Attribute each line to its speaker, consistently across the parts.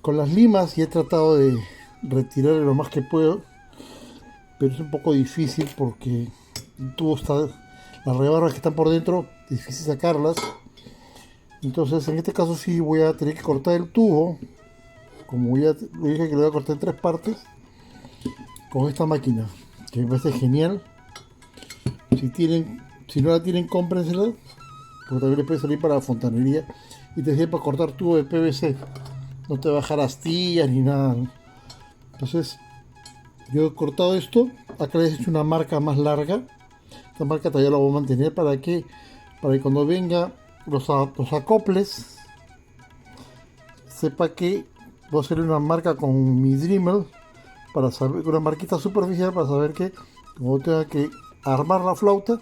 Speaker 1: Con las limas y he tratado de retirarle lo más que puedo, pero es un poco difícil porque el tubo está, las rebarbas que están por dentro, es difícil sacarlas. Entonces en este caso sí voy a tener que cortar el tubo, como ya le dije que lo voy a cortar en tres partes, con esta máquina, que me parece genial. Si no la tienen, cómprensela, porque también les puede salir para fontanería y te sirve para cortar tubo de PVC. No te va a dejar astillas ni nada. Entonces, yo he cortado esto. Acá les he hecho una marca más larga. Esta marca todavía la voy a mantener para que cuando venga los acoples, sepa que voy a hacer una marca con mi Dremel, para saber, una marquita superficial para saber que cuando tenga que armar la flauta,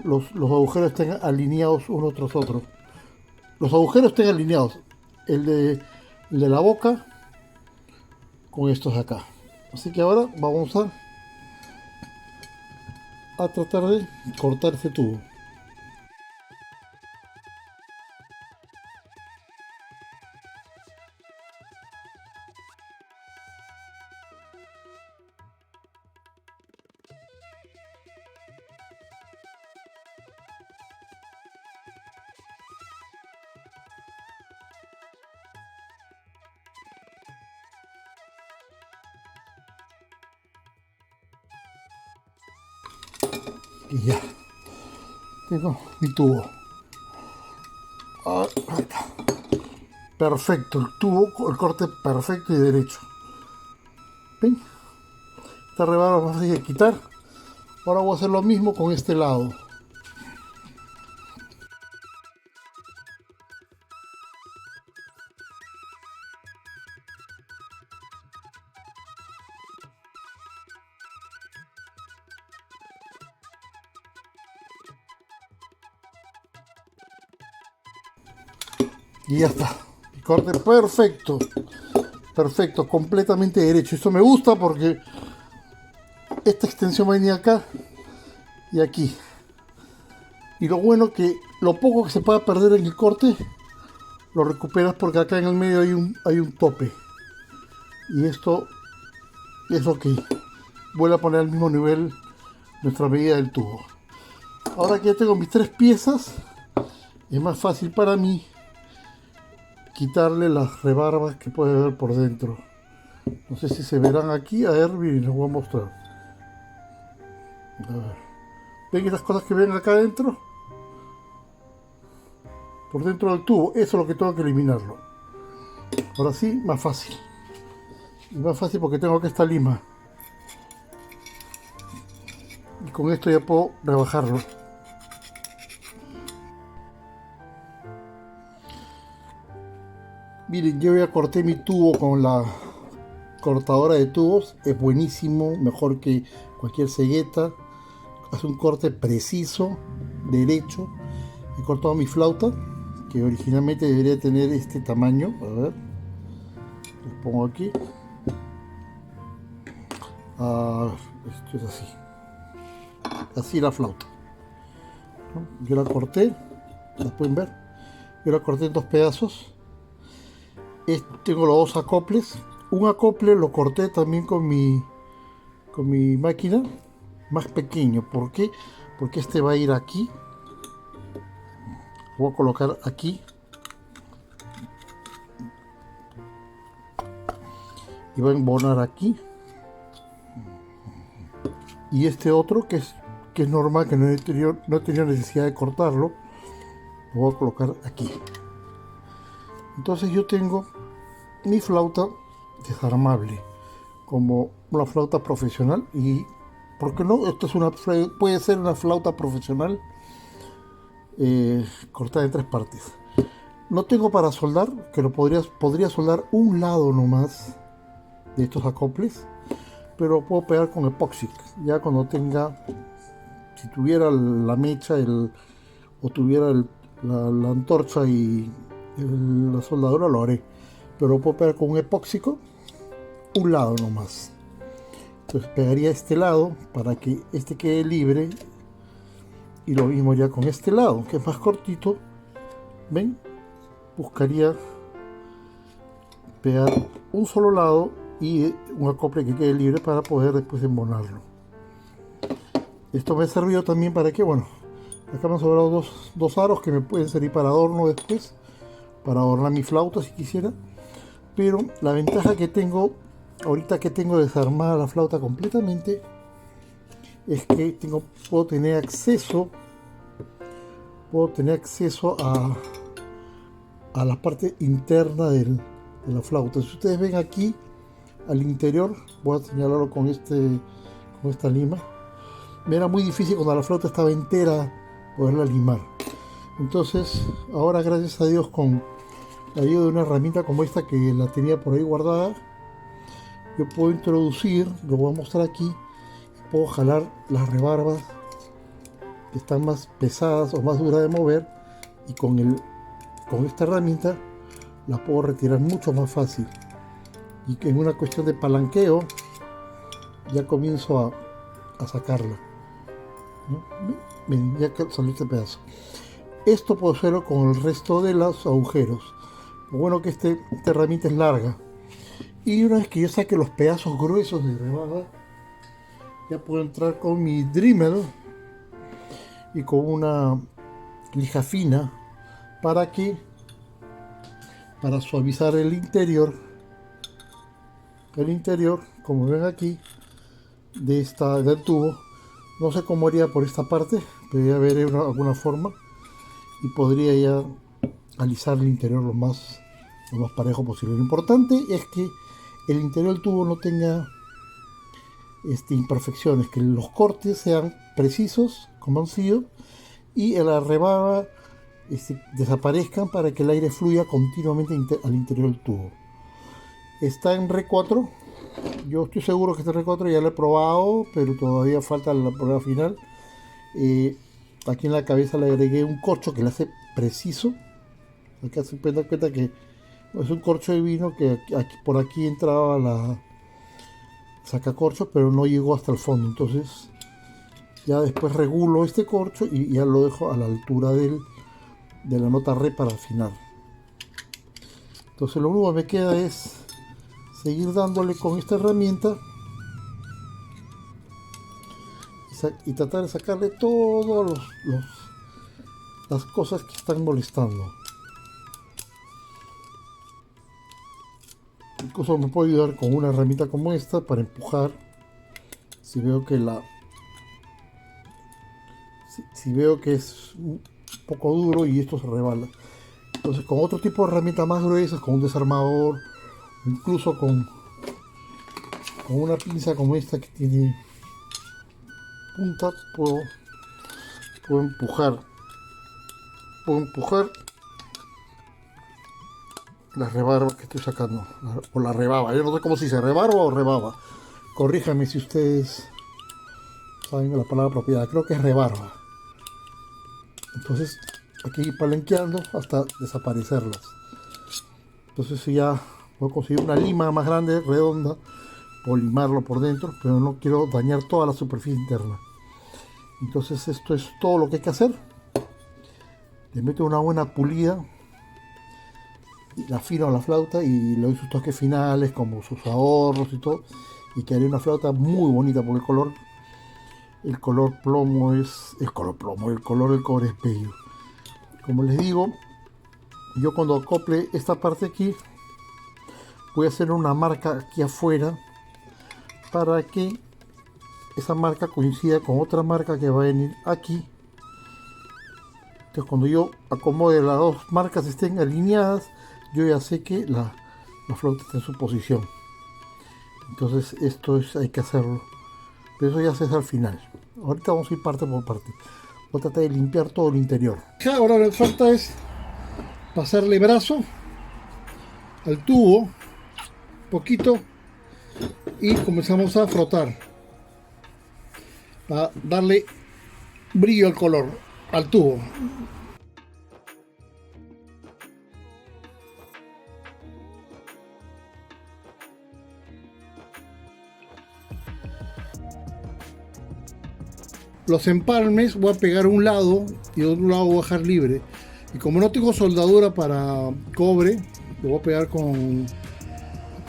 Speaker 1: los agujeros estén alineados uno tras otro. Los agujeros estén alineados. El de, el de la boca con estos de acá. Así que ahora vamos a tratar de cortar este tubo. Y ya, tengo mi tubo. Ahí está. Perfecto, el tubo, el corte perfecto y derecho. ¿Ven? Esta rebarba es más fácil de quitar. Ahora voy a hacer lo mismo con este lado. Y ya está. El corte perfecto. Perfecto, completamente derecho. Esto me gusta porque esta extensión va a venir acá y aquí. Y lo bueno que lo poco que se pueda perder en el corte lo recuperas porque acá en el medio hay un tope. Y esto es lo que vuelve a poner al mismo nivel nuestra medida del tubo. Ahora que ya tengo mis tres piezas, es más fácil para mí quitarle las rebarbas que puede haber por dentro. No sé si se verán aquí. A ver, miren, les voy a mostrar. A ver. ¿Ven estas cosas que ven acá adentro? Por dentro del tubo. Eso es lo que tengo que eliminarlo. Ahora sí, más fácil. Y más fácil porque tengo que esta lima. Y con esto ya puedo rebajarlo. Miren, yo ya corté mi tubo con la cortadora de tubos. Es buenísimo, mejor que cualquier cegueta. Hace un corte preciso, derecho. He cortado mi flauta, que originalmente debería tener este tamaño. A ver, lo pongo aquí. A ver, esto es así. Así la flauta, ¿no? Yo la corté, la pueden ver. Yo la corté en dos pedazos. Tengo los dos acoples. Un acople lo corté también con mi máquina más pequeño. ¿Por qué? Porque este va a ir aquí. Lo voy a colocar aquí. Y va a embonar aquí. Y este otro que es normal, que no he tenido necesidad de cortarlo, lo voy a colocar aquí. Entonces yo tengo mi flauta desarmable, como una flauta profesional. Y ¿por qué no? Esto es puede ser una flauta profesional, cortada en tres partes. No tengo para soldar, que podría soldar un lado nomás de estos acoples, pero puedo pegar con epoxi. Ya cuando tenga, si tuviera la mecha o tuviera la antorcha y la soldadura, lo haré. Pero puedo pegar con un epóxico un lado nomás. Entonces pegaría este lado para que este quede libre. Y lo mismo ya con este lado, que es más cortito. ¿Ven? Buscaría pegar un solo lado y un acople que quede libre para poder después embonarlo. Esto me ha servido también para que, bueno, acá me han sobrado dos aros que me pueden servir para adorno después, para adornar mi flauta si quisiera. Pero la ventaja que tengo ahorita, que tengo desarmada la flauta completamente, es que puedo tener acceso a la parte interna de la flauta. Si ustedes ven aquí al interior, voy a señalarlo con esta lima. Me era muy difícil cuando la flauta estaba entera poderla limar. Entonces ahora, gracias a Dios, con la ayuda de una herramienta como esta, que la tenía por ahí guardada, yo puedo introducir, lo voy a mostrar aquí, puedo jalar las rebarbas que están más pesadas o más duras de mover, y con esta herramienta la puedo retirar mucho más fácil, y que en una cuestión de palanqueo ya comienzo a sacarla, ¿no? Miren, ya que salió este pedazo. Esto puedo hacerlo con el resto de los agujeros. Lo bueno que esta herramienta es larga, y una vez que yo saque los pedazos gruesos de rebaba, ya puedo entrar con mi Dremel y con una lija fina para suavizar el interior, como ven aquí, del tubo. No sé cómo haría por esta parte, pero ya veré alguna forma, y podría ya alisar el interior lo más parejo posible. Lo importante es que el interior del tubo no tenga imperfecciones, que los cortes sean precisos como han sido, y la rebaba desaparezcan, para que el aire fluya continuamente al interior del tubo. Está en R4. Yo estoy seguro que este R4 ya lo he probado, pero todavía falta la prueba final. Aquí en la cabeza le agregué un corcho que le hace preciso. Acá se puede dar cuenta que es un corcho de vino que por aquí entraba la sacacorcho, pero no llegó hasta el fondo. Entonces ya después regulo este corcho y ya lo dejo a la altura de la nota re para afinar. Entonces lo único que me queda es seguir dándole con esta herramienta y tratar de sacarle todas las cosas que están molestando. Incluso me puedo ayudar con una herramienta como esta para empujar si veo que si veo que es un poco duro y esto se rebala. Entonces, con otro tipo de herramientas más gruesas, con un desarmador, incluso con una pinza como esta que tiene punta, puedo empujar las rebarbas que estoy sacando, o la rebaba. Yo no sé cómo se dice, rebarba o rebaba. Corríjame si ustedes saben la palabra apropiada. Creo que es rebarba. Entonces aquí palanqueando hasta desaparecerlas. Entonces, si ya voy a conseguir una lima más grande, redonda, o limarlo por dentro, pero no quiero dañar toda la superficie interna. Entonces esto es todo lo que hay que hacer. Le meto una buena pulida, la afino a la flauta y le doy sus toques finales, como sus ahorros y todo, y quedaría una flauta muy bonita, porque el color del cobre es bello. Como les digo, yo cuando acople esta parte aquí, voy a hacer una marca aquí afuera para que esa marca coincida con otra marca que va a venir aquí. Entonces, cuando yo acomode las dos marcas estén alineadas, yo ya sé que la flauta está en su posición. Entonces hay que hacerlo, pero eso ya se hace al final. Ahorita vamos a ir parte por parte. Voy a tratar de limpiar todo el interior. Ahora lo que falta es pasarle brazo al tubo, poquito, y comenzamos a frotar para darle brillo al color, al tubo. Los empalmes voy a pegar un lado y otro lado voy a dejar libre, y como no tengo soldadura para cobre, lo voy a pegar con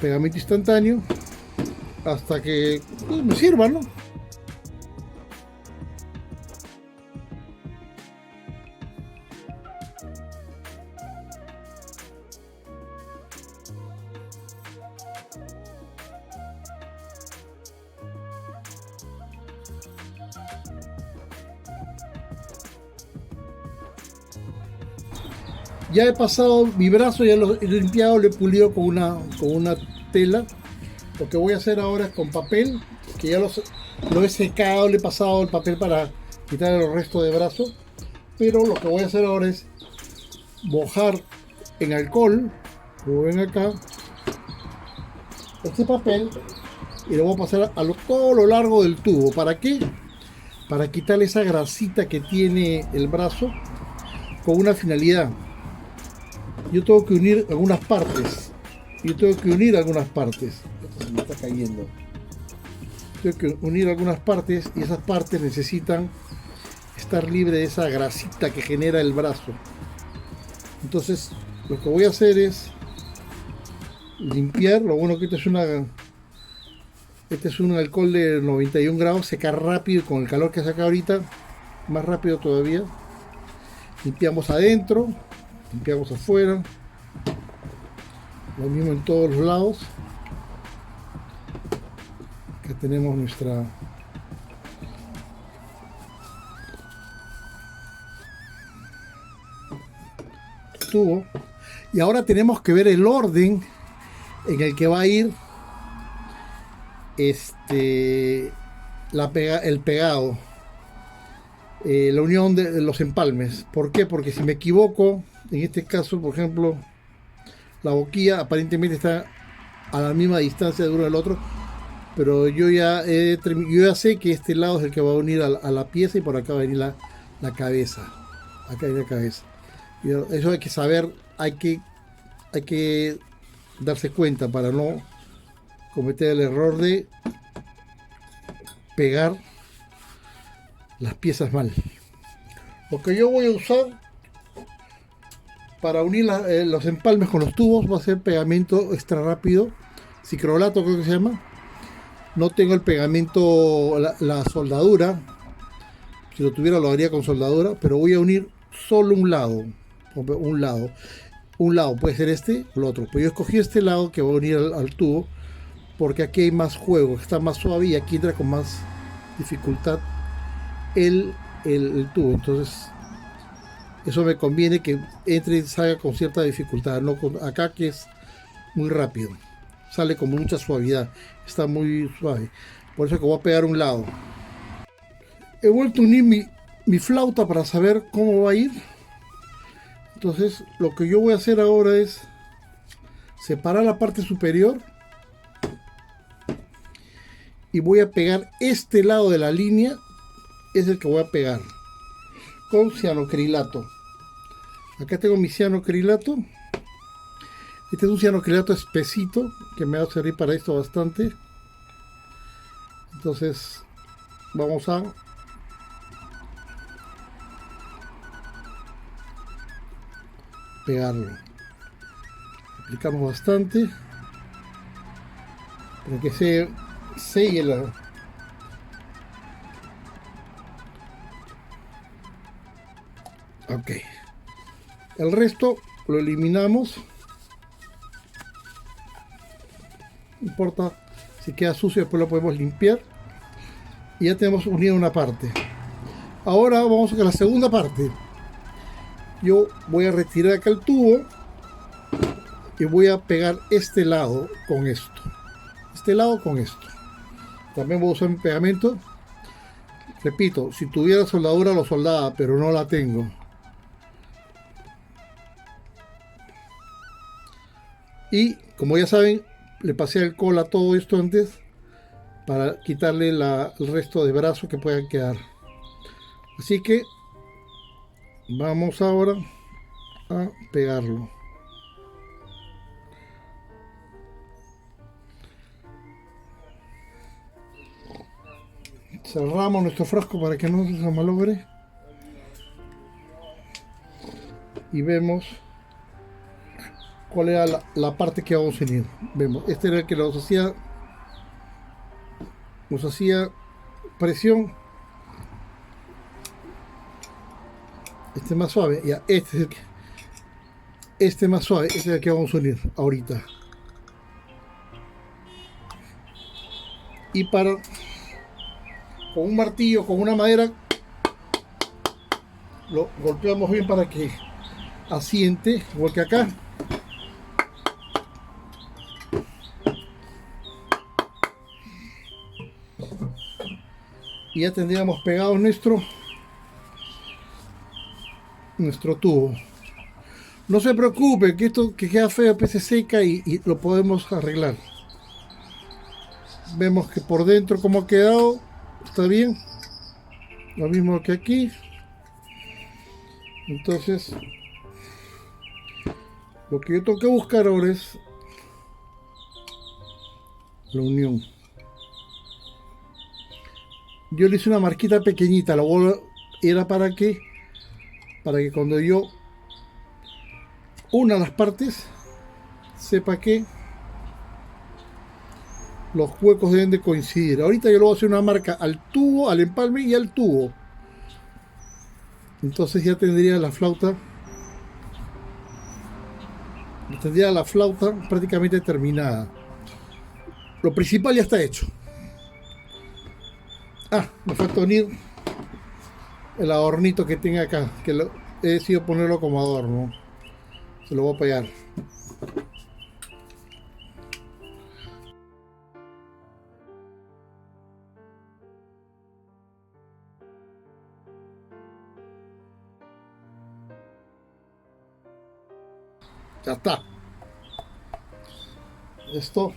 Speaker 1: pegamento instantáneo hasta que pues, me sirva, ¿no? Ya he pasado mi brazo, ya lo he limpiado, lo he pulido con una tela. Lo que voy a hacer ahora es con papel, que ya lo he secado, le he pasado el papel para quitar el resto de brazo. Pero lo que voy a hacer ahora es mojar en alcohol, como ven acá, este papel y lo voy a pasar todo lo largo del tubo. ¿Para qué? Para quitarle esa grasita que tiene el brazo con una finalidad. Yo tengo que unir algunas partes. Esto se me está cayendo. Tengo que unir algunas partes y esas partes necesitan estar libre de esa grasita que genera el brazo. Entonces, lo que voy a hacer es limpiar. Lo bueno que este es un alcohol de 91 grados, secar rápido con el calor que saca ahorita, más rápido todavía. Limpiamos adentro. Limpiamos afuera, lo mismo en todos los lados. Acá tenemos nuestra tubo y ahora tenemos que ver el orden en el que va a ir el pegado, la unión de los empalmes. ¿Por qué? Porque si me equivoco, en este caso, por ejemplo, la boquilla aparentemente está a la misma distancia de uno del otro, pero yo ya sé que este lado es el que va a unir a la pieza y por acá va a venir la cabeza. Acá viene la cabeza. Y eso hay que saber, hay que darse cuenta para no cometer el error de pegar las piezas mal. Lo que yo voy a usar para unir los empalmes con los tubos va a ser pegamento extra rápido, cicrolato creo que se llama. No tengo el pegamento, la soldadura. Si lo tuviera lo haría con soldadura, pero voy a unir solo un lado. Un lado puede ser este o el otro, pero yo escogí este lado que va a unir al tubo porque aquí hay más juego, está más suave y aquí entra con más dificultad el tubo. Entonces eso me conviene que entre y salga con cierta dificultad, no acá que es muy rápido, sale con mucha suavidad, está muy suave. Por eso que voy a pegar un lado. He vuelto a unir mi flauta para saber cómo va a ir. Entonces lo que yo voy a hacer ahora es separar la parte superior y voy a pegar este lado de la línea, es el que voy a pegar con cianocrilato. Acá tengo mi cianocrilato. Este es un cianocrilato espesito que me va a servir para esto bastante. Entonces vamos a pegarlo. Aplicamos bastante para que se selle la... Ok. El resto lo eliminamos. No importa si queda sucio, después lo podemos limpiar. Y ya tenemos unido una parte. Ahora vamos a la segunda parte. Yo voy a retirar acá el tubo y voy a pegar este lado con esto. Este lado con esto. También voy a usar mi pegamento. Repito, si tuviera soldadura lo soldaba, pero no la tengo. Y como ya saben, le pasé alcohol a todo esto antes para quitarle el resto de brazos que puedan quedar. Así que vamos ahora a pegarlo. Cerramos nuestro frasco para que no se malogre. Y vemos cuál era la parte que vamos a unir. Vemos, este era el que nos hacía presión. Este más suave, ya, este más suave, este es el que vamos a unir ahorita. Y para, con un martillo, con una madera, lo golpeamos bien para que asiente, igual que acá. Y ya tendríamos pegado nuestro tubo. No se preocupe, que esto que queda feo pues se seca y lo podemos arreglar. Vemos que por dentro como ha quedado, está bien. Lo mismo que aquí. Entonces, lo que yo tengo que buscar ahora es la unión. Yo le hice una marquita pequeñita, la bola era para que cuando yo una las partes sepa que los huecos deben de coincidir. Ahorita yo le voy a hacer una marca al tubo, al empalme y al tubo. Entonces ya tendría la flauta prácticamente terminada. Lo principal ya está hecho. Me falta unir el adornito que tenga acá, que he decidido ponerlo como adorno. Se lo voy a pegar. Ya está. Esto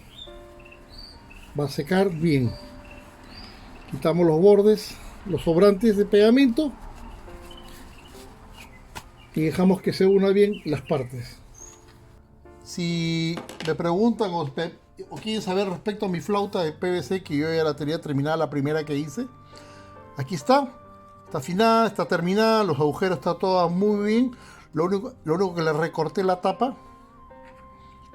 Speaker 1: va a secar bien. Quitamos los bordes, los sobrantes de pegamento y dejamos que se una bien las partes. Si me preguntan o quieren saber respecto a mi flauta de PVC, que yo ya la tenía terminada, la primera que hice, aquí está afinada, está terminada, los agujeros está todo muy bien. Lo único que le recorté la tapa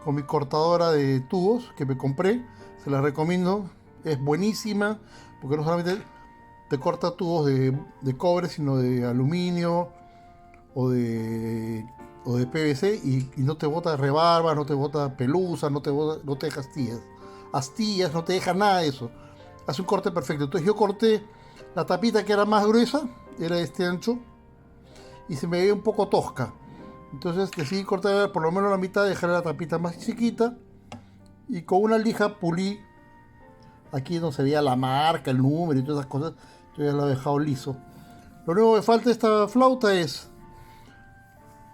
Speaker 1: con mi cortadora de tubos que me compré, se la recomiendo, es buenísima, porque no solamente te corta tubos de cobre, sino de aluminio o de PVC y no te bota rebarba, no te bota pelusa, no te deja astillas, no te deja nada de eso. Hace un corte perfecto. Entonces yo corté la tapita que era más gruesa, era de este ancho, y se me veía un poco tosca. Entonces decidí cortar por lo menos la mitad, dejar la tapita más chiquita y con una lija pulí aquí donde se veía la marca, el número y todas esas cosas. Yo ya lo he dejado liso. Lo único que falta de esta flauta es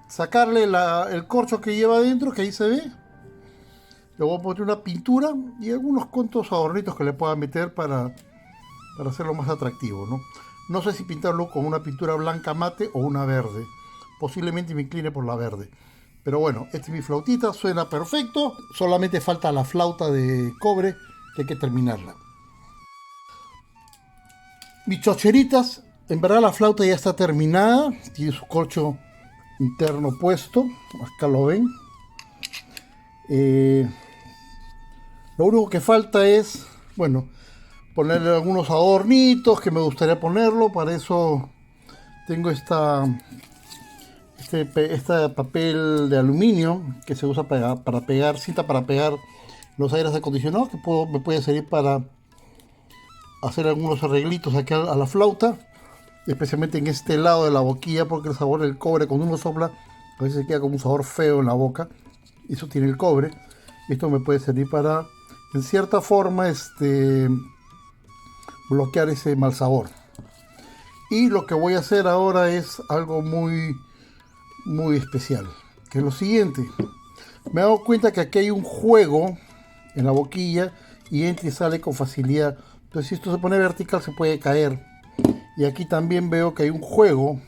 Speaker 1: sacarle el corcho que lleva adentro, que ahí se ve. Le voy a poner una pintura y algunos cuantos adornitos que le pueda meter para hacerlo más atractivo, ¿no? No sé si pintarlo con una pintura blanca mate o una verde. Posiblemente me incline por la verde. Pero bueno, esta es mi flautita, suena perfecto. Solamente falta la flauta de cobre, que hay que terminarla. Mis chocheritas, en verdad la flauta ya está terminada. Tiene su corcho interno puesto. Acá lo ven. Lo único que falta es, bueno, ponerle algunos adornitos que me gustaría ponerlo. Para eso tengo este papel de aluminio que se usa para pegar cinta, para pegar los aires acondicionados, que me puede servir para hacer algunos arreglitos aquí a la flauta, especialmente en este lado de la boquilla, porque el sabor del cobre cuando uno sopla a veces se queda como un sabor feo en la boca. Eso tiene el cobre. Esto me puede servir para, en cierta forma, bloquear ese mal sabor. Y lo que voy a hacer ahora es algo muy especial, que es lo siguiente. Me he dado cuenta que aquí hay un juego en la boquilla y entra y sale con facilidad. Entonces si esto se pone vertical se puede caer. Y aquí también veo que hay un juego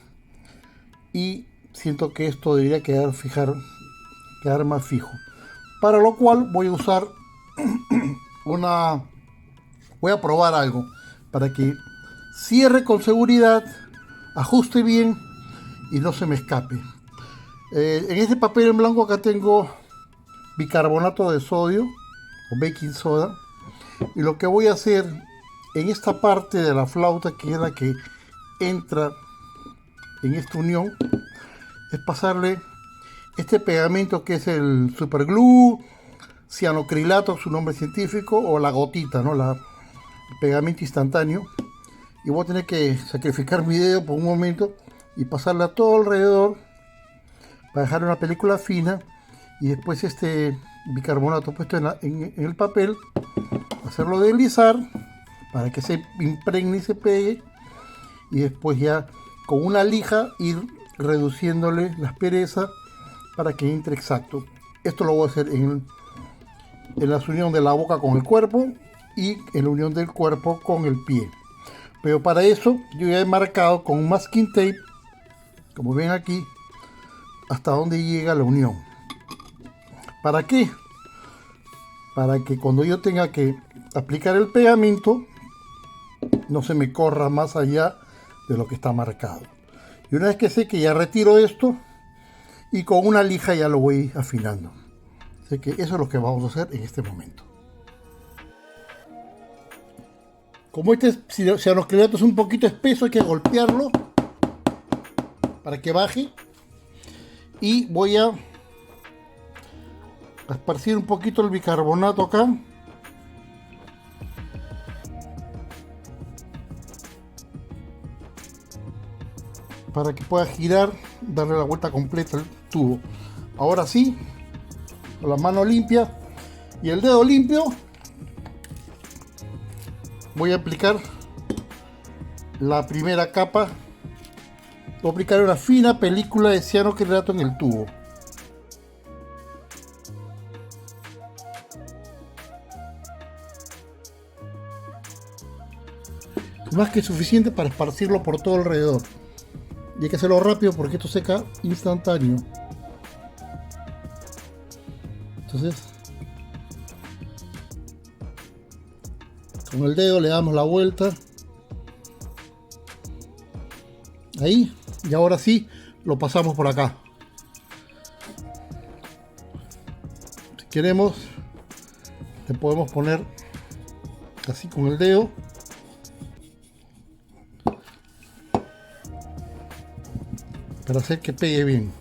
Speaker 1: y siento que esto debería quedar más fijo. Para lo cual voy a usar voy a probar algo para que cierre con seguridad, ajuste bien y no se me escape. En este papel en blanco acá tengo bicarbonato de sodio o baking soda. Y lo que voy a hacer en esta parte de la flauta, que es la que entra en esta unión, es pasarle este pegamento que es el superglue, cianocrilato, su nombre científico, o la gotita, ¿no? El pegamento instantáneo. Y voy a tener que sacrificar mi dedo por un momento y pasarla todo alrededor para dejar una película fina, y después este bicarbonato puesto en el papel, hacerlo deslizar para que se impregne y se pegue, y después ya con una lija ir reduciéndole la aspereza para que entre exacto. Esto lo voy a hacer en la unión de la boca con el cuerpo y en la unión del cuerpo con el pie. Pero para eso yo ya he marcado con un masking tape, como ven aquí, hasta donde llega la unión. ¿Para qué? Para que cuando yo tenga que aplicar el pegamento no se me corra más allá de lo que está marcado. Y una vez que sé que ya retiro esto, y con una lija ya lo voy afinando. Así que eso es lo que vamos a hacer en este momento. Como este cianocrilato es un poquito espeso, hay que golpearlo para que baje. Y voy a esparcir un poquito el bicarbonato acá. Para que pueda girar, darle la vuelta completa al tubo. Ahora sí, con la mano limpia y el dedo limpio, voy a aplicar la primera capa. Voy a aplicar una fina película de cianocrilato en el tubo. Más que suficiente para esparcirlo por todo alrededor. Y hay que hacerlo rápido porque esto seca instantáneo. Entonces, con el dedo le damos la vuelta. Ahí. Y ahora sí, lo pasamos por acá. Si queremos, le podemos poner así con el dedo. Para hacer que pegue bien.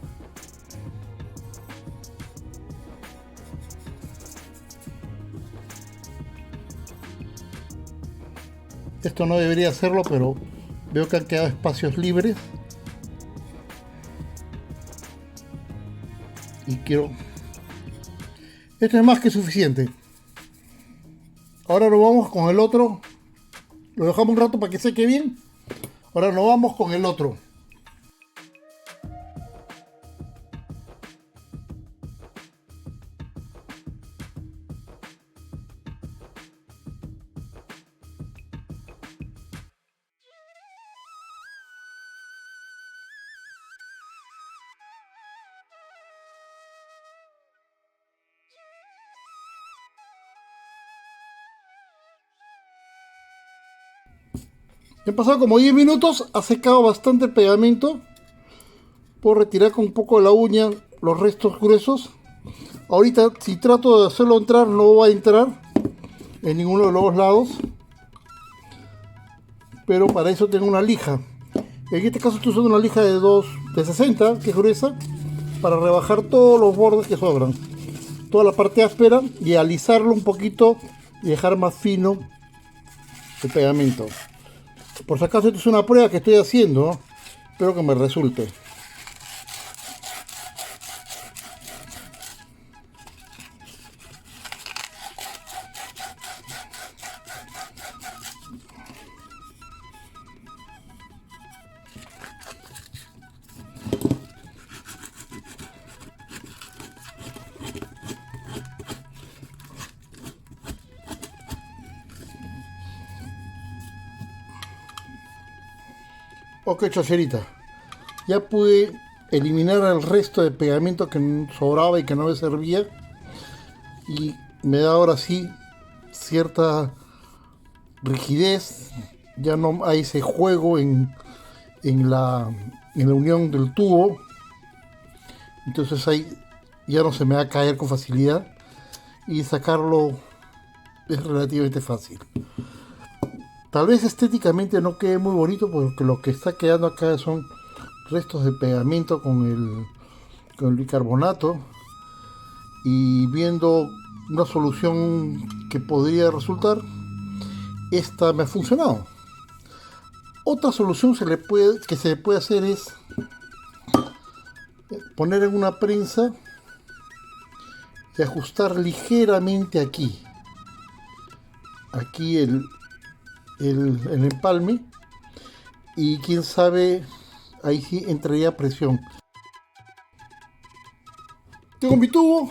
Speaker 1: Esto no debería hacerlo, pero veo que han quedado espacios libres. Y quiero... Esto es más que suficiente. Ahora nos vamos con el otro. Lo dejamos un rato para que seque bien. Ahora nos vamos con el otro. He pasado como 10 minutos, ha secado bastante el pegamento. Puedo retirar con un poco de la uña los restos gruesos. Ahorita, si trato de hacerlo entrar, no va a entrar en ninguno de los dos lados. Pero para eso tengo una lija. En este caso estoy usando una lija de 60, que es gruesa, para rebajar todos los bordes que sobran. Toda la parte áspera, y alisarlo un poquito y dejar más fino el pegamento. Por si acaso, esto es una prueba que estoy haciendo, ¿no? Espero que me resulte. Ok, chacerita, ya pude eliminar el resto de pegamento que sobraba y que no me servía, y me da ahora sí cierta rigidez. Ya no hay ese juego en la unión del tubo. Entonces hay ya no se me va a caer con facilidad y sacarlo es relativamente fácil. Tal vez estéticamente no quede muy bonito porque lo que está quedando acá son restos de pegamento con el bicarbonato, y viendo una solución que podría resultar, esta me ha funcionado. Otra solución que se puede hacer es poner en una prensa y ajustar ligeramente aquí el empalme, y quién sabe, ahí sí entraría presión. Tengo mi tubo,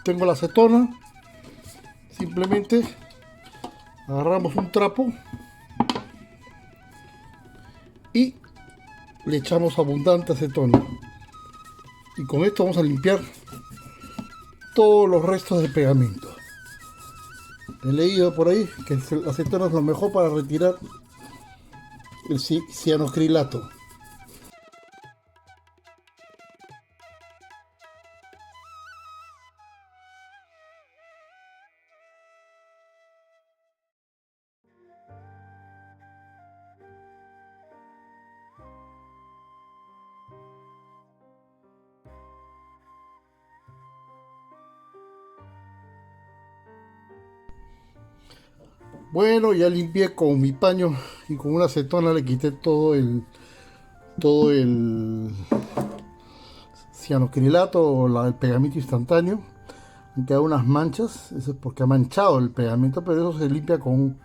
Speaker 1: tengo la acetona, simplemente agarramos un trapo y le echamos abundante acetona, y con esto vamos a limpiar todos los restos de pegamento. He leído por ahí que la acetona es lo mejor para retirar el cianocrilato. Bueno, ya limpié con mi paño y con una acetona le quité todo el cianocrilato o el pegamento instantáneo. Han quedado unas manchas, eso es porque ha manchado el pegamento, pero eso se limpia con un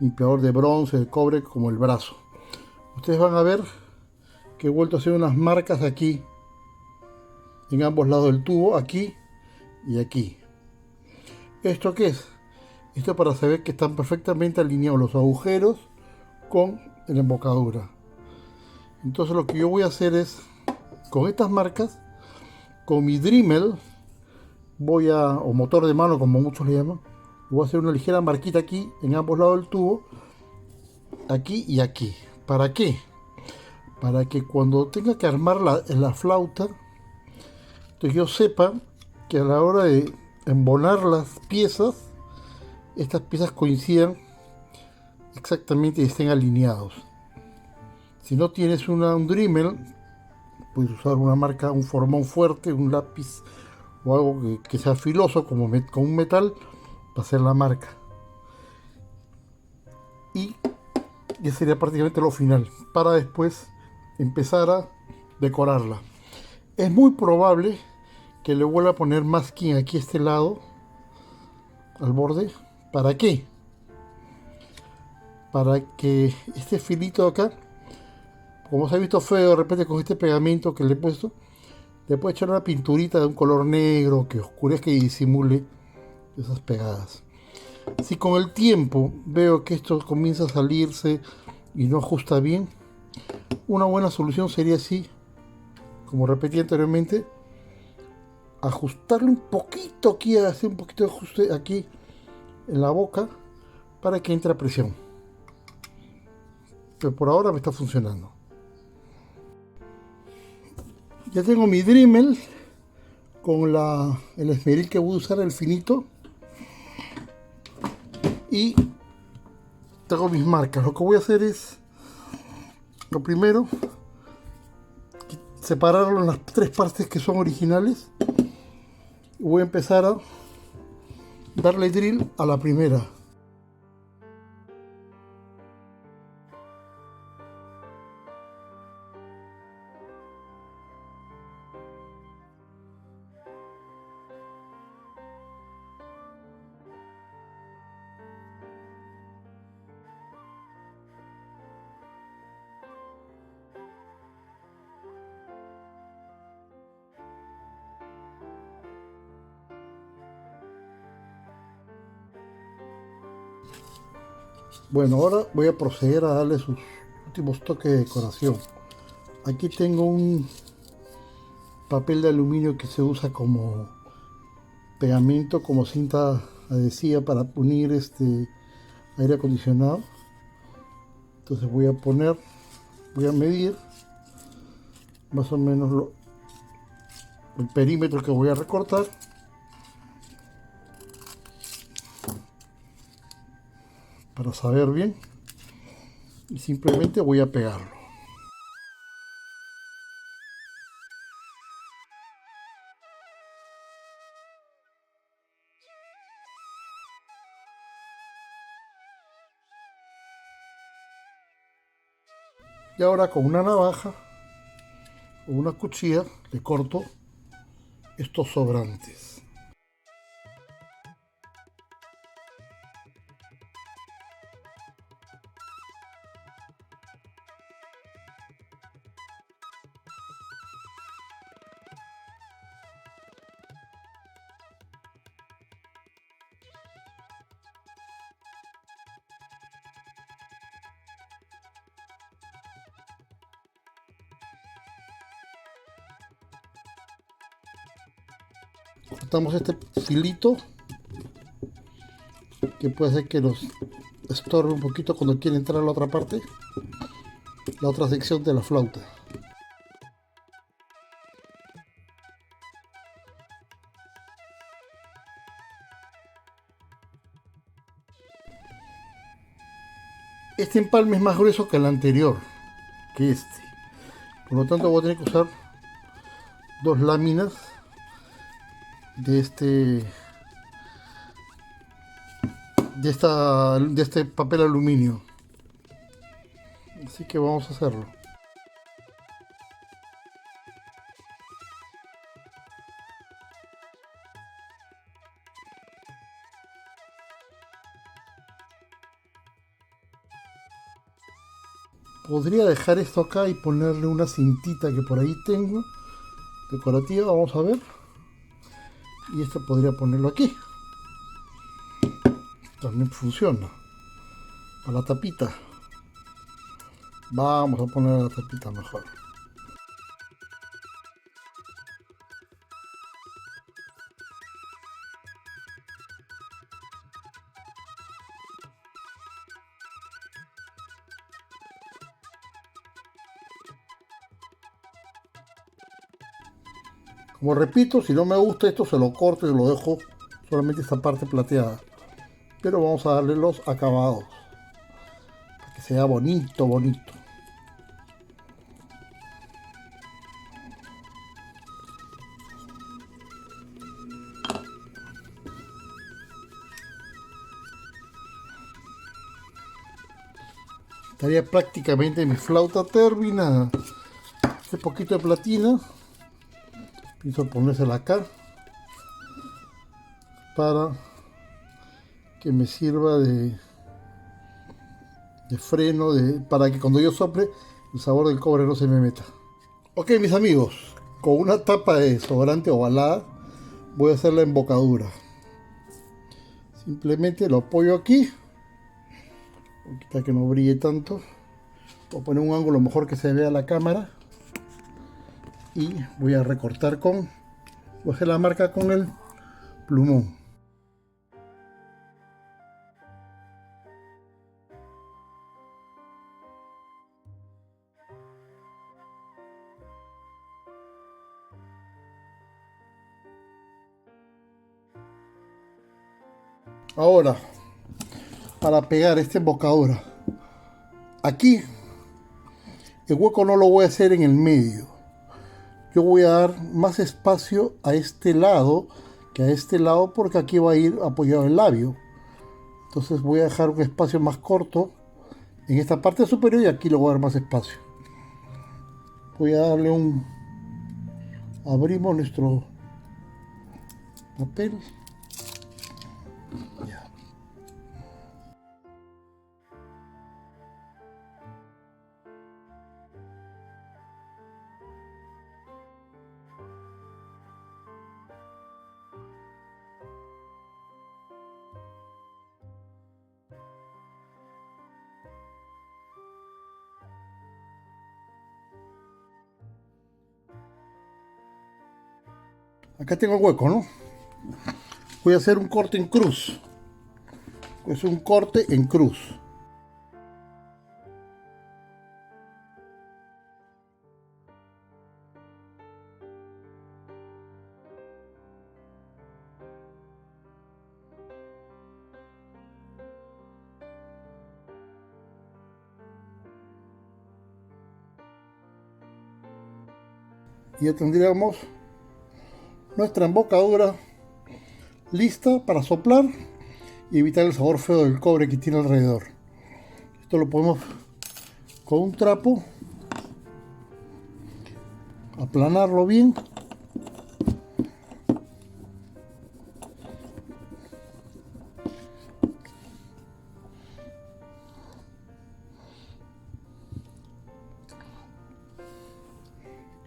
Speaker 1: limpiador de bronce, de cobre, como el brazo. Ustedes van a ver que he vuelto a hacer unas marcas aquí, en ambos lados del tubo, aquí y aquí. ¿Esto qué es? Esto es para saber que están perfectamente alineados los agujeros con la embocadura. Entonces lo que yo voy a hacer es, con estas marcas, con mi Dremel, o motor de mano como muchos le llaman, voy a hacer una ligera marquita aquí en ambos lados del tubo, aquí y aquí. ¿Para qué? Para que cuando tenga que armar la flauta, entonces yo sepa que a la hora de embonar las piezas, estas piezas coincidan exactamente y estén alineados. Si no tienes un Dremel, puedes usar una marca, un formón fuerte, un lápiz o algo que sea filoso con un metal para hacer la marca. Y ya sería prácticamente lo final, para después empezar a decorarla. Es muy probable que le vuelva a poner masking aquí a este lado, al borde. ¿Para qué? Para que este filito de acá, como se ha visto feo de repente con este pegamento que le he puesto, le puedo echar una pinturita de un color negro que oscurezca y disimule esas pegadas. Si con el tiempo veo que esto comienza a salirse y no ajusta bien, una buena solución sería así, como repetí anteriormente, ajustarle un poquito aquí, hacer un poquito de ajuste aquí en la boca para que entre presión. Pero por ahora me está funcionando. Ya tengo mi Dremel con el esmeril que voy a usar, el finito, y tengo mis marcas. Lo que voy a hacer es, lo primero, separarlo en las tres partes que son originales. Voy a empezar a darle drill a la primera. Bueno, ahora voy a proceder a darle sus últimos toques de decoración. Aquí tengo un papel de aluminio que se usa como pegamento, como cinta adhesiva para unir este aire acondicionado. Entonces voy a medir más o menos el perímetro que voy a recortar. Para saber bien. Y simplemente voy a pegarlo. Y ahora con una navaja o una cuchilla le corto estos sobrantes. Cortamos este filito que puede ser que nos estorbe un poquito cuando quiere entrar a la otra parte, la otra sección de la flauta. Este empalme es más grueso que el anterior, que este. Por lo tanto voy a tener que usar dos láminas de este papel aluminio. Así que vamos a hacerlo. Podría dejar esto acá y ponerle una cintita que por ahí tengo decorativa, vamos a ver. Y esto podría ponerlo aquí. También funciona. Para la tapita. Vamos a poner la tapita mejor. Como repito, si no me gusta esto se lo corto y lo dejo solamente esta parte plateada. Pero vamos a darle los acabados. Para que sea bonito, bonito. Estaría prácticamente mi flauta terminada. Este poquito de platina. Pienso ponérsela acá. Para que me sirva de freno, para que cuando yo sople el sabor del cobre no se me meta. Ok, mis amigos, con una tapa de desodorante ovalada voy a hacer la embocadura. Simplemente lo apoyo aquí. Voy a quitar que no brille tanto. Voy a poner un ángulo mejor que se vea la cámara. Y voy a recortar voy a hacer la marca con el plumón. Ahora, para pegar esta embocadura, aquí el hueco no lo voy a hacer en el medio. Yo voy a dar más espacio a este lado que a este lado porque aquí va a ir apoyado el labio. Entonces voy a dejar un espacio más corto en esta parte superior y aquí le voy a dar más espacio. Voy a darle abrimos nuestro papel. Ya. Acá tengo el hueco, ¿no? Voy a hacer un corte en cruz. Es un corte en cruz. Y ya tendríamos nuestra embocadura lista para soplar y evitar el sabor feo del cobre que tiene alrededor. Esto lo podemos con un trapo aplanarlo bien.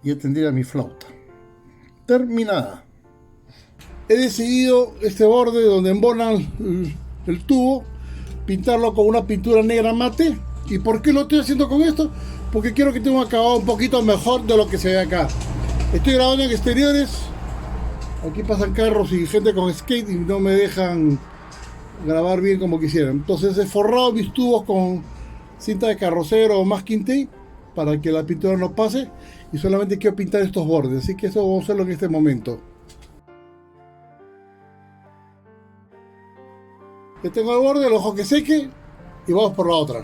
Speaker 1: Y ya tendría mi flauta terminada. He decidido este borde donde embonan el tubo pintarlo con una pintura negra mate. ¿Y por qué lo estoy haciendo con esto? Porque quiero que tenga un acabado un poquito mejor de lo que se ve acá. Estoy grabando en exteriores. Aquí pasan carros y gente con skate y no me dejan grabar bien como quisiera. Entonces he forrado mis tubos con cinta de carrocero o masking tape para que la pintura no pase, y solamente quiero pintar estos bordes, así que eso vamos a hacerlo en este momento. Ya tengo el borde, lo dejo que seque y vamos por la otra.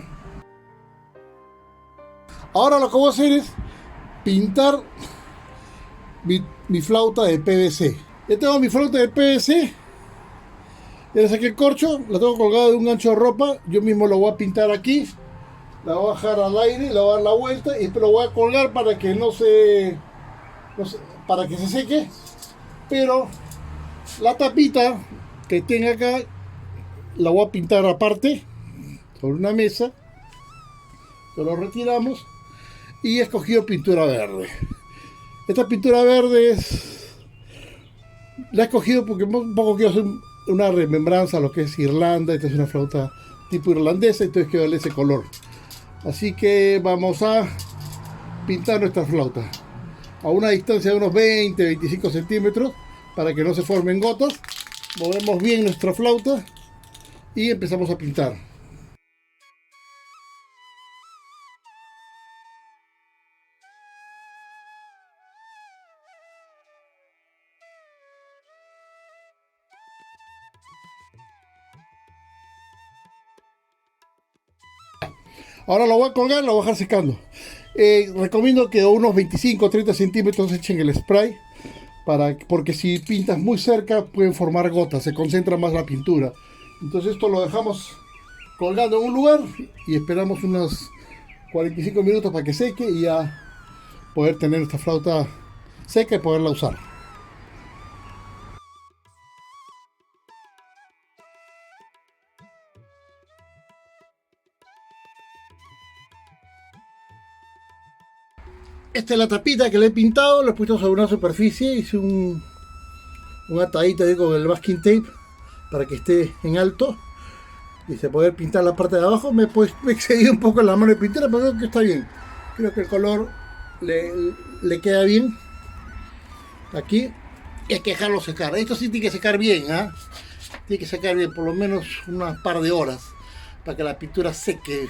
Speaker 1: Ahora lo que voy a hacer es pintar mi flauta de PVC. Ya tengo mi flauta de PVC. Ya le saqué el corcho, la tengo colgada de un gancho de ropa. Yo mismo lo voy a pintar aquí. La voy a bajar al aire, la voy a dar la vuelta y lo voy a colgar para que para que se seque. Pero la tapita que tenga acá la voy a pintar aparte sobre una mesa. Lo retiramos y he escogido pintura verde. Esta pintura verde la he escogido porque un poco quiero hacer una remembranza a lo que es Irlanda. Esta es una flauta tipo irlandesa, entonces quiero darle ese color. Así que vamos a pintar nuestra flauta a una distancia de unos 20-25 centímetros para que no se formen gotas. Movemos bien nuestra flauta y empezamos a pintar. Ahora lo voy a colgar, lo voy a dejar secando. Recomiendo que a unos 25-30 centímetros echen el spray, porque si pintas muy cerca pueden formar gotas, se concentra más la pintura. Entonces esto lo dejamos colgando en un lugar y esperamos unos 45 minutos para que seque y ya poder tener esta flauta seca y poderla usar. Esta es la tapita que le he pintado, lo he puesto sobre una superficie, hice un atadito ahí con el masking tape para que esté en alto y se puede pintar la parte de abajo. Me he excedido un poco en la mano de pintura, pero creo que está bien. Creo que el color le queda bien aquí y hay que dejarlo secar. Esto sí tiene que secar bien, ¿eh? Tiene que secar bien, por lo menos unas par de horas para que la pintura seque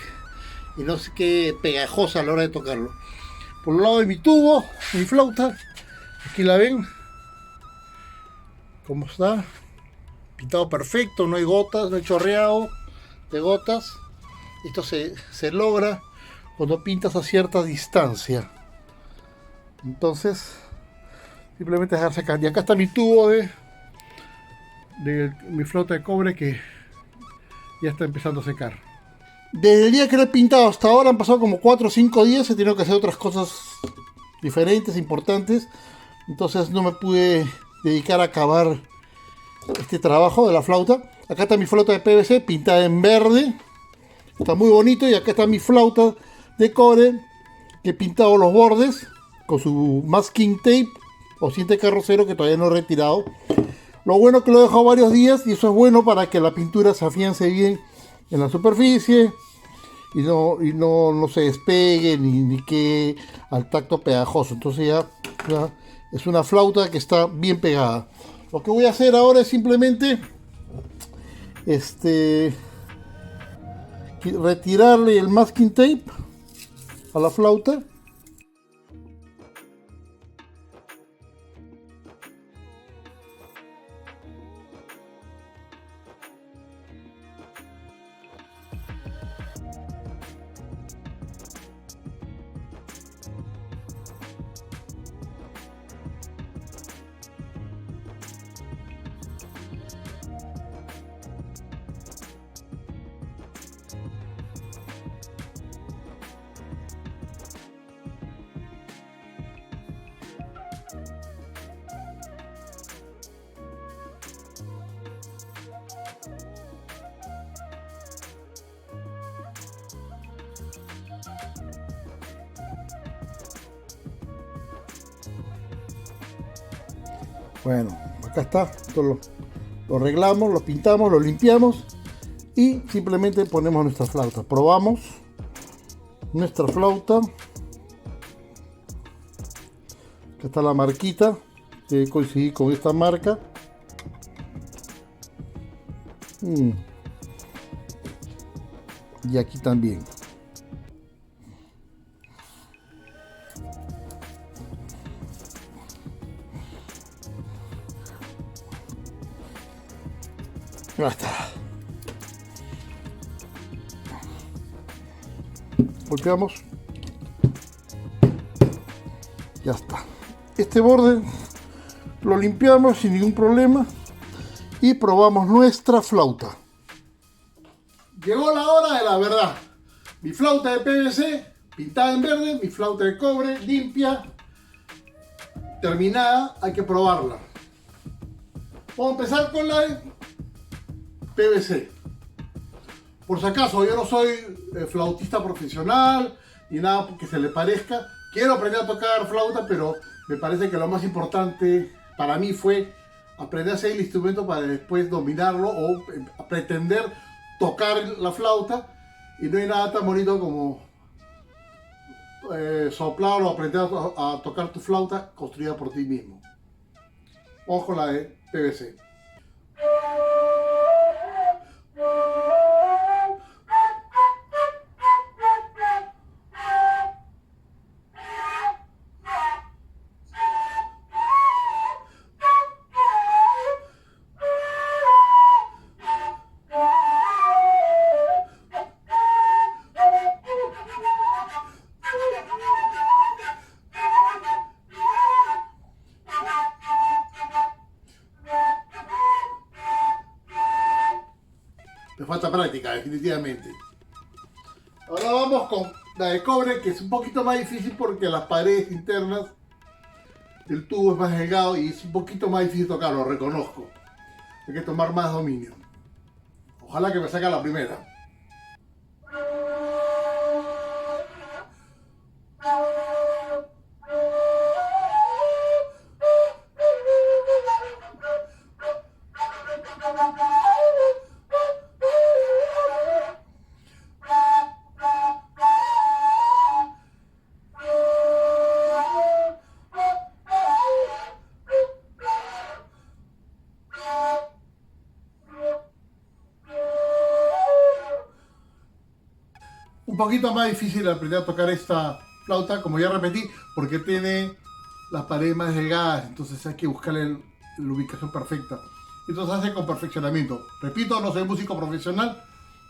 Speaker 1: y no se quede pegajosa a la hora de tocarlo. Por un lado de mi tubo, mi flauta, aquí la ven, cómo está, pintado perfecto, no hay gotas, no hay chorreado de gotas. Esto se logra cuando pintas a cierta distancia. Entonces, simplemente dejar secar. Y acá está mi tubo de mi flauta de cobre que ya está empezando a secar. Desde el día que lo he pintado hasta ahora han pasado como 4 o 5 días. He tenido que hacer otras cosas diferentes, importantes. Entonces no me pude dedicar a acabar este trabajo de la flauta. Acá está mi flauta de PVC pintada en verde. Está muy bonito. Y acá está mi flauta de cobre que he pintado los bordes con su masking tape o cinta de carrocero que todavía no he retirado. Lo bueno es que lo he dejado varios días y eso es bueno para que la pintura se afiance bien en la superficie y no se despegue ni quede al tacto pegajoso. Entonces ya es una flauta que está bien pegada. Lo que voy a hacer ahora es simplemente retirarle el masking tape a la flauta. Bueno, acá está. Esto lo arreglamos, lo pintamos, lo limpiamos y simplemente ponemos nuestra flauta. Probamos nuestra flauta. Acá está la marquita. Debe coincidir con esta marca. Y aquí también. Ya está. Golpeamos. Ya está. Este borde lo limpiamos sin ningún problema y probamos nuestra flauta. Llegó la hora de la verdad. Mi flauta de PVC pintada en verde, mi flauta de cobre limpia, terminada, hay que probarla. Vamos a empezar con la de PVC. Por si acaso, yo no soy flautista profesional ni nada que se le parezca. Quiero aprender a tocar flauta, pero me parece que lo más importante para mí fue aprender a hacer el instrumento para después dominarlo o pretender tocar la flauta. Y no hay nada tan bonito como soplar o aprender a tocar tu flauta construida por ti mismo. Vamos con la de PVC. Me falta práctica, definitivamente. Ahora vamos con la de cobre, que es un poquito más difícil porque las paredes internas del tubo es más delgado y es un poquito más difícil tocarlo, reconozco. Hay que tomar más dominio. Ojalá que me saque la primera. Un poquito más difícil aprender a tocar esta flauta, como ya repetí, porque tiene las paredes más delgadas, entonces hay que buscarle la ubicación perfecta. Entonces hace con perfeccionamiento. Repito, no soy músico profesional,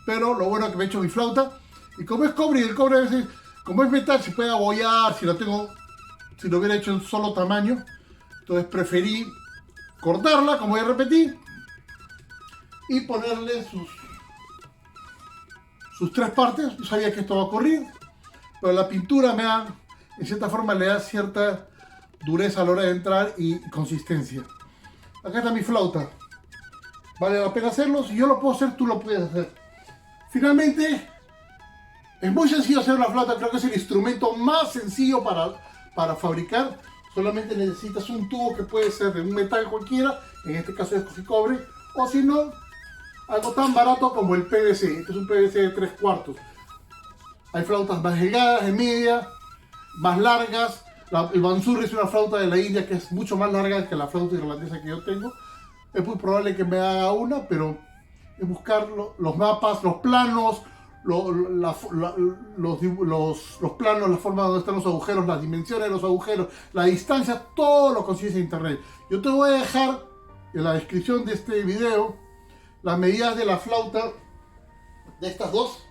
Speaker 1: pero lo bueno es que me he hecho mi flauta. Y como es cobre, y el cobre a veces, como es metal, se puede abollar si lo hubiera hecho en solo tamaño. Entonces preferí cortarla, como ya repetí, y ponerle sus tres partes. Yo sabía que esto va a ocurrir, pero la pintura en cierta forma le da cierta dureza a la hora de entrar y consistencia. Acá está mi flauta. Vale la pena hacerlo. Si yo lo puedo hacer, tú lo puedes hacer. Finalmente, es muy sencillo hacer una flauta. Creo que es el instrumento más sencillo para fabricar. Solamente necesitas un tubo que puede ser de un metal cualquiera. En este caso escogí cobre. O si no, algo tan barato como el PVC. Este es un PVC de 3/4. Hay flautas más delgadas, de media, más largas. El Bansuri es una flauta de la India que es mucho más larga que la flauta irlandesa que yo tengo. Es muy probable que me haga una, pero es buscar los mapas, los planos, los planos, la forma donde están los agujeros, las dimensiones de los agujeros, la distancia, todo lo consigues en internet. Yo te voy a dejar en la descripción de este video las medidas de la flauta de estas dos,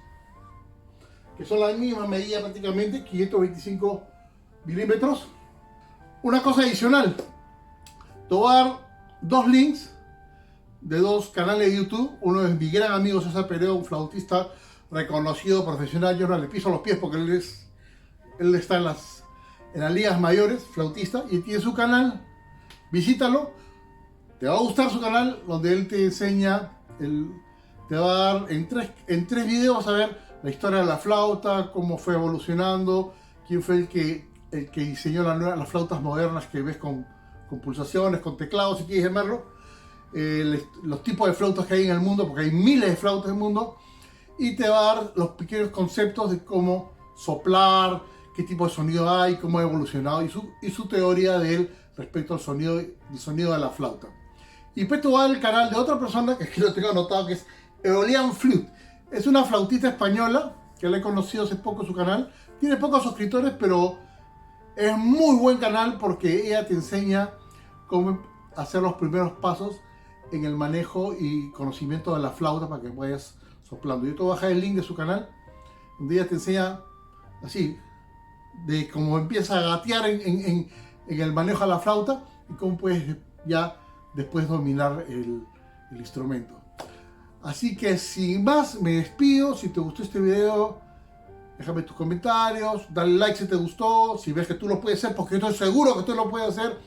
Speaker 1: que son la misma medida prácticamente, 525 milímetros. Una cosa adicional, te voy a dar dos links de dos canales de YouTube. Uno es mi gran amigo César Perea, un flautista reconocido, profesional. Yo no le piso los pies porque él está en las ligas mayores, flautista, y tiene su canal. Visítalo, te va a gustar su canal, donde él te enseña, te va a dar en tres videos, vas a ver la historia de la flauta, cómo fue evolucionando, quién fue el que diseñó las flautas modernas que ves con con pulsaciones, con teclados, si quieres llamarlo, los tipos de flautas que hay en el mundo, porque hay miles de flautas en el mundo, y te va a dar los pequeños conceptos de cómo soplar, qué tipo de sonido hay, cómo ha evolucionado y su teoría de él respecto al sonido, el sonido de la flauta. Y después te va a dar el canal de otra persona, que aquí lo tengo anotado, que es Eolian Flute. Es una flautista española, que la he conocido hace poco su canal. Tiene pocos suscriptores, pero es muy buen canal porque ella te enseña cómo hacer los primeros pasos en el manejo y conocimiento de la flauta para que vayas soplando. Yo te voy a dejar el link de su canal, donde ella te enseña así, de cómo empieza a gatear en el manejo de la flauta y cómo puedes ya después dominar el instrumento. Así que sin más me despido. Si te gustó este video, déjame tus comentarios, dale like si te gustó, si ves que tú lo puedes hacer, porque yo estoy seguro que tú lo puedes hacer.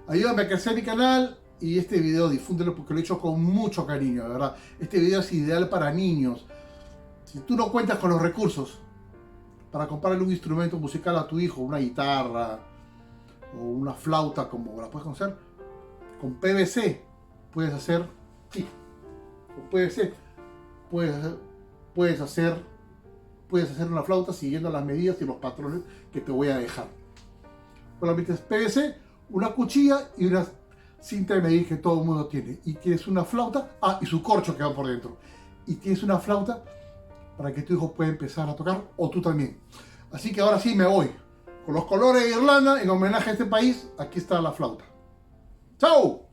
Speaker 1: Ayúdame a crecer mi canal y este video difúndelo porque lo he hecho con mucho cariño, de verdad. Este video es ideal para niños. Si tú no cuentas con los recursos para comprarle un instrumento musical a tu hijo, una guitarra o una flauta como la puedes conocer, con PVC puedes hacer, sí, con PVC puedes hacer una flauta siguiendo las medidas y los patrones que te voy a dejar. Solamente es PVC, una cuchilla y una cinta de medir que todo el mundo tiene. Y tienes una flauta, y su corcho que va por dentro. Y tienes una flauta para que tu hijo pueda empezar a tocar, o tú también. Así que ahora sí me voy. Con los colores de Irlanda, en homenaje a este país, aquí está la flauta. ¡Chao!